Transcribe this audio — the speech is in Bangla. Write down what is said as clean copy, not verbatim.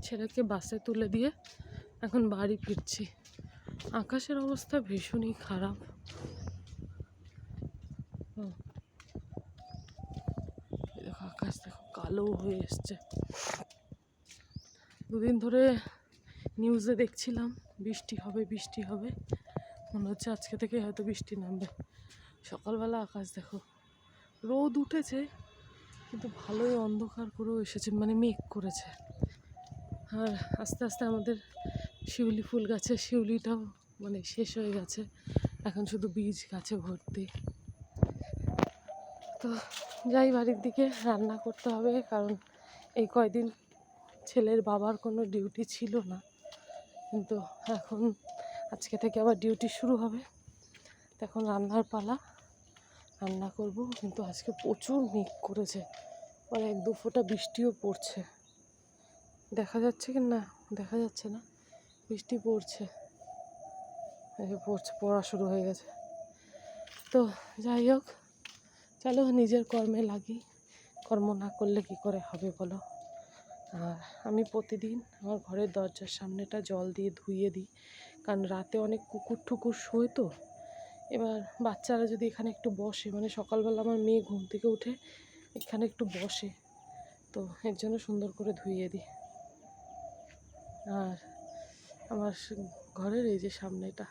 ছেলেকে বাসে তুলে দিয়ে এখন বাড়ি ফিরছি। আকাশের অবস্থা ভীষণই খারাপ। দেখো আকাশ দেখো কালো হয়ে এসছে। দুদিন ধরে নিউজে দেখছিলাম বৃষ্টি হবে বৃষ্টি হবে, মনে হচ্ছে আজকে থেকে হয়তো বৃষ্টি নামবে। সকালবেলা আকাশ দেখো, রোদ উঠেছে কিন্তু ভালোই অন্ধকার করেও এসেছে, মানে মেঘ করেছে। আর আস্তে আস্তে আমাদের শিউলি ফুল গাছে শিউলিটাও মানে শেষ হয়ে গেছে, এখন শুধু বীজ গাছে ভর্তি। তো যাই বাড়ির দিকে, রান্না করতে হবে, কারণ এই কয়দিন ছেলের বাবার কোনো ডিউটি ছিল না, কিন্তু এখন আজকে থেকে আবার ডিউটি শুরু হবে। এখন রান্নার পালা, রান্না করব। কিন্তু আজকে প্রচুর মেঘ করেছে, আর এক দু ফোঁটা বৃষ্টিও পড়ছে। দেখা যাচ্ছে কি না দেখা যাচ্ছে না, বৃষ্টি পড়ছে, পড়া শুরু হয়ে গেছে। তো যাই হোক, চলো নিজের কর্মে লাগি। কর্ম না করলে কি করে হবে বলো। আর আমি প্রতিদিন আমার ঘরের দরজার সামনেটা জল দিয়ে ধুইয়ে দিই, কারণ রাতে অনেক কুকুর ঠুকুর শোয়। তো এবার বাচ্চারা যদি এখানে একটু বসে, মানে সকালবেলা আমার মেয়ে ঘুম থেকে উঠে এখানে একটু বসে, তো এর জন্য সুন্দর করে ধুইয়ে দিই। আর আমার ঘরের এই যে সামনেটা